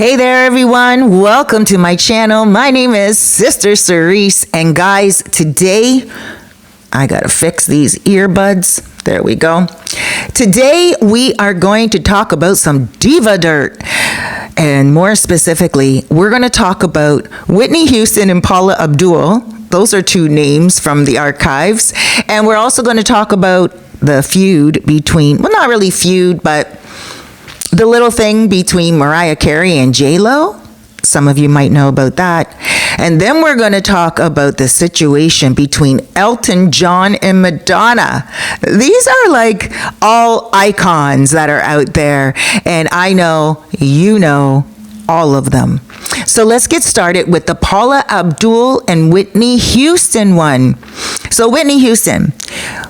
Hey there, everyone. Welcome to my channel. My name is Sister Cerise. And guys, today, I gotta fix these earbuds. There we go. Today, we are going to talk about some diva dirt. And more specifically, we're gonna talk about Whitney Houston and Paula Abdul. Those are two names from the archives. And we're also gonna talk about the feud between, well, not really feud, but the little thing between Mariah Carey and J-Lo. Some of you might know about that. And then we're going to talk about the situation between Elton John and Madonna. These are like all icons that are out there. And I know you know all of them. So let's get started with the Paula Abdul and Whitney Houston one. So Whitney Houston,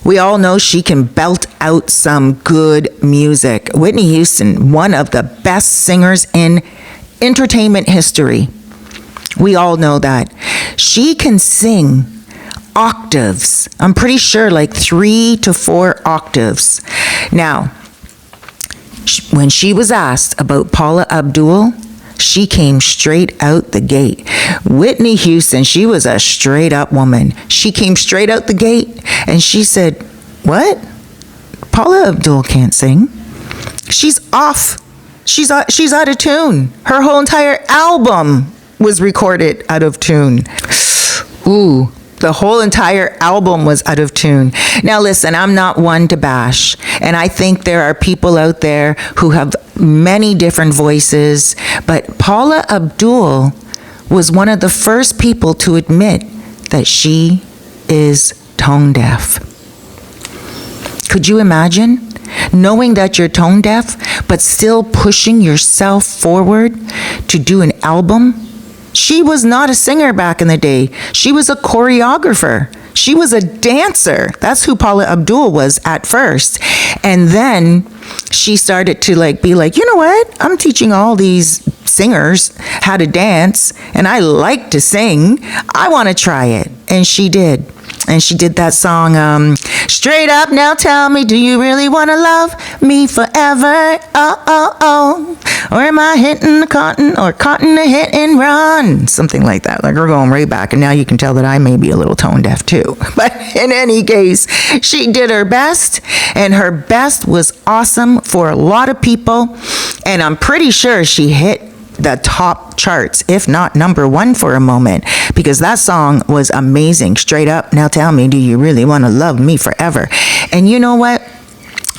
we all know she can belt out some good music. Whitney Houston, one of the best singers in entertainment history. We all know that. She can sing octaves. I'm pretty sure like 3 to 4 octaves. Now, when she was asked about Paula Abdul, she came straight out the gate. Whitney Houston, she was a straight up woman. She came straight out the gate and she said, "What? Paula Abdul can't sing. She's off. She's out of tune. Her whole entire album was recorded out of tune." Ooh. The whole entire album was out of tune. Now listen, I'm not one to bash, and I think there are people out there who have many different voices, but Paula Abdul was one of the first people to admit that she is tone deaf. Could you imagine knowing that you're tone deaf, but still pushing yourself forward to do an album? She was not a singer back in the day. She was a choreographer. She was a dancer. That's who Paula Abdul was at first. And then she started to be like, you know what? I'm teaching all these singers how to dance, and I like to sing. I want to try it. And she did. And she did that song, Straight Up, Now Tell Me, Do You Really Want to Love Me Forever? Oh, oh, oh. Or am I hitting the cotton or cotton to hit and run? Something like that. Like, we're going way back. And now you can tell that I may be a little tone deaf too. But in any case, she did her best. And her best was awesome for a lot of people. And I'm pretty sure she hit the top charts, if not number one for a moment, because that song was amazing. Straight Up, Now Tell Me, Do You Really Want to Love Me Forever? And you know what?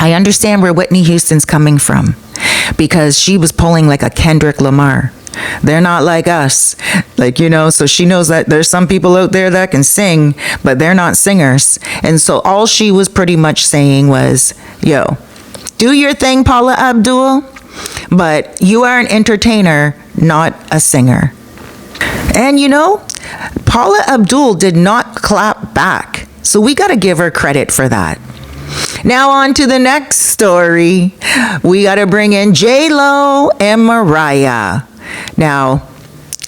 I understand where Whitney Houston's coming from, because she was pulling like a Kendrick Lamar. They're not like us, so she knows that there's some people out there that can sing, but they're not singers. And so all she was pretty much saying was, yo, do your thing, Paula Abdul, but you are an entertainer, not a singer. And Paula Abdul did not clap back. So we got to give her credit for that. Now on to the next story. We got to bring in J-Lo and Mariah. Now,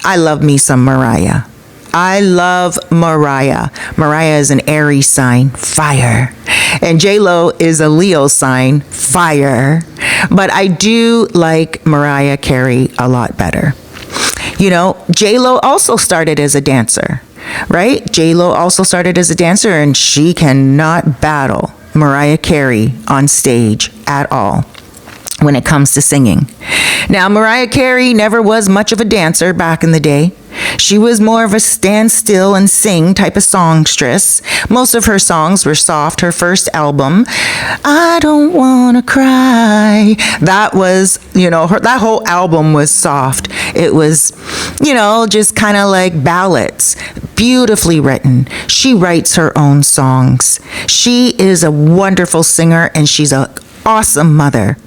I love me some Mariah. I love Mariah. Mariah is an Aries sign, fire. And J-Lo is a Leo sign, fire. But I do like Mariah Carey a lot better. J-Lo also started as a dancer, right? J-Lo also started as a dancer, and she cannot battle Mariah Carey on stage at all when it comes to singing. Now, Mariah Carey never was much of a dancer back in the day. She was more of a stand still and sing type of songstress. Most of her songs were soft. Her first album, I Don't Wanna Cry, that was, that whole album was soft. It was, just kind of like ballads, beautifully written. She writes her own songs. She is a wonderful singer, and she's an awesome mother.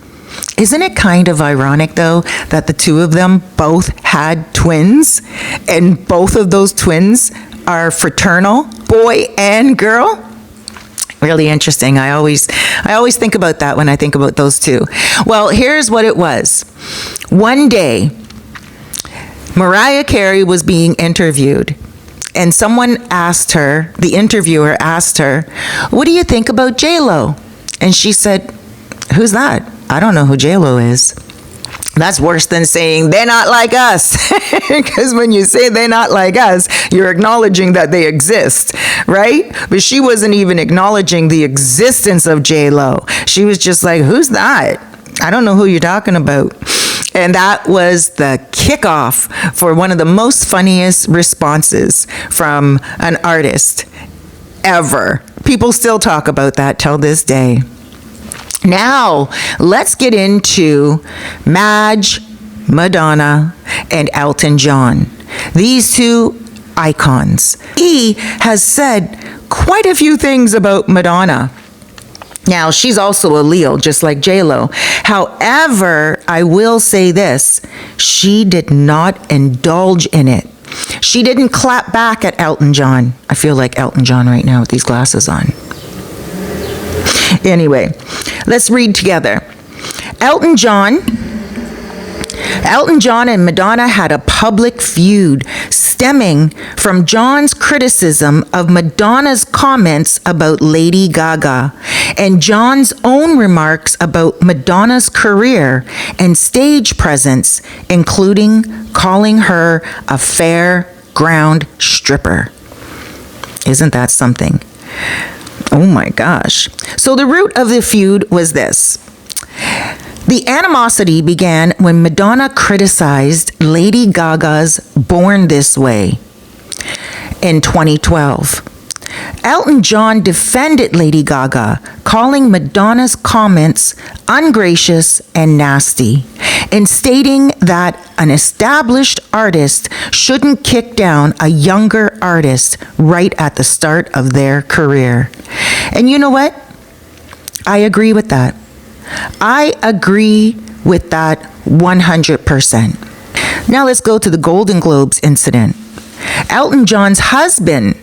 Isn't it kind of ironic, though, that the two of them both had twins, and both of those twins are fraternal, boy and girl? Really interesting. I always think about that when I think about those two. Well, here's what it was. One day, Mariah Carey was being interviewed, and someone asked her, the interviewer asked her, "What do you think about J-Lo?" And she said, "Who's that? I don't know who J-Lo is." That's worse than saying they're not like us. Because when you say they're not like us, you're acknowledging that they exist, right? But she wasn't even acknowledging the existence of J-Lo. She was just like, who's that? I don't know who you're talking about. And that was the kickoff for one of the most funniest responses from an artist ever. People still talk about that till this day. Now, let's get into Madonna, and Elton John. These two icons. He has said quite a few things about Madonna. Now, she's also a Leo, just like J-Lo. However, I will say this, she did not indulge in it. She didn't clap back at Elton John. I feel like Elton John right now with these glasses on. Anyway, let's read together. Elton John and Madonna had a public feud stemming from John's criticism of Madonna's comments about Lady Gaga and John's own remarks about Madonna's career and stage presence, including calling her a fair-ground stripper. Isn't that something? Oh my gosh. So the root of the feud was this. The animosity began when Madonna criticized Lady Gaga's Born This Way in 2012. Elton John defended Lady Gaga, calling Madonna's comments ungracious and nasty, and stating that an established artist shouldn't kick down a younger artist right at the start of their career. And you know what? I agree with that. I agree with that 100%. Now let's go to the Golden Globes incident. Elton John's husband,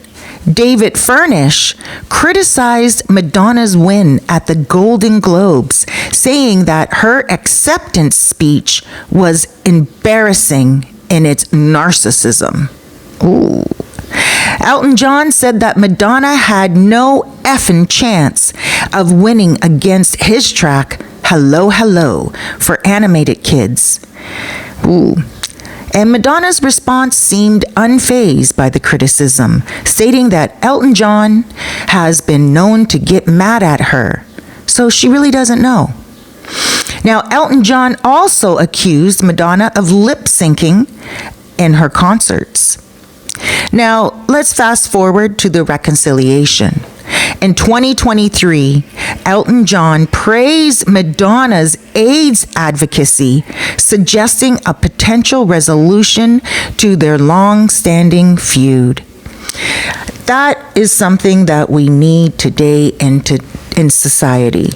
David Furnish, criticized Madonna's win at the Golden Globes, saying that her acceptance speech was embarrassing in its narcissism. Ooh. Elton John said that Madonna had no effing chance of winning against his track, Hello, Hello, for animated kids. Ooh. And Madonna's response seemed unfazed by the criticism, stating that Elton John has been known to get mad at her, so she really doesn't know. Now, Elton John also accused Madonna of lip-syncing in her concerts. Now, let's fast forward to the reconciliation. In 2023, Elton John praised Madonna's AIDS advocacy, suggesting a potential resolution to their long-standing feud. That is something that we need today in society.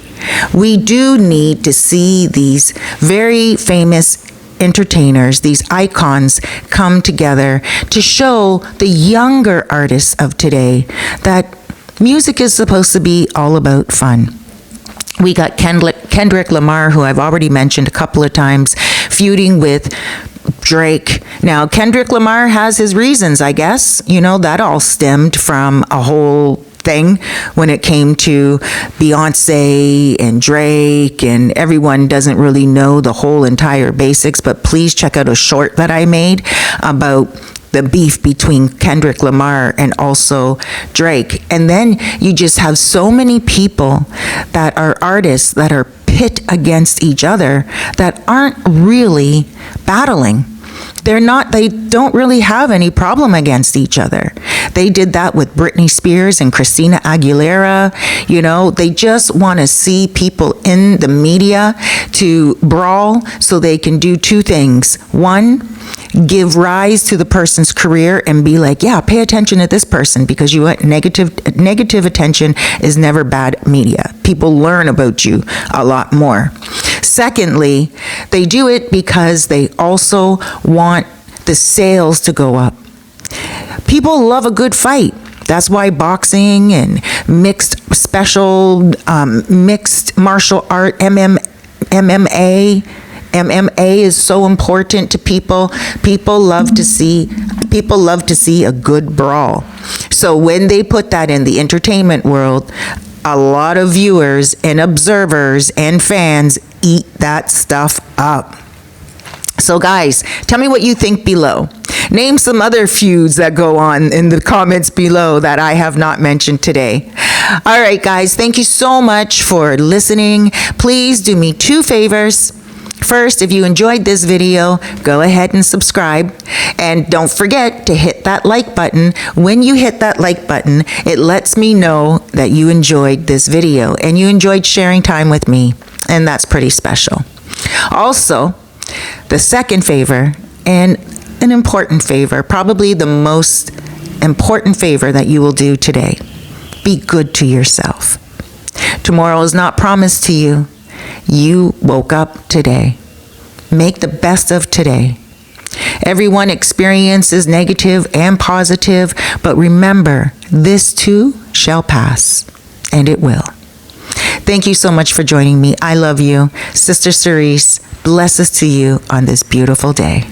We do need to see these very famous entertainers, these icons, come together to show the younger artists of today that music is supposed to be all about fun. We got Kendrick Lamar, who I've already mentioned a couple of times, feuding with Drake. Now, Kendrick Lamar has his reasons, I guess. You know, that all stemmed from a whole thing when it came to Beyonce and Drake, and everyone doesn't really know the whole entire basics, but please check out a short that I made about the beef between Kendrick Lamar and also Drake. And then you just have so many people that are artists that are pit against each other that aren't really battling. They don't really have any problem against each other. They did that with Britney Spears and Christina Aguilera. You know, they just want to see people in the media to brawl so they can do two things. One, give rise to the person's career and be like, yeah, pay attention to this person, because you want negative attention is never bad media. People learn about you a lot more. Secondly, they do it because they also want the sales to go up. People love a good fight. That's why boxing and mixed martial art, MMA is so important to people. People love to see a good brawl. So when they put that in the entertainment world, a lot of viewers and observers and fans eat that stuff up. So guys, tell me what you think below. Name some other feuds that go on in the comments below that I have not mentioned today. All right, guys, thank you so much for listening. Please do me 2 favors. First, if you enjoyed this video, go ahead and subscribe. And don't forget to hit that like button. When you hit that like button, it lets me know that you enjoyed this video and you enjoyed sharing time with me. And that's pretty special. Also, the second favor, and an important favor, probably the most important favor that you will do today, be good to yourself. Tomorrow is not promised to you. You woke up today. Make the best of today. Everyone experiences negative and positive, but remember, this too shall pass, and it will. Thank you so much for joining me. I love you. Sister Cerise, blessings to you on this beautiful day.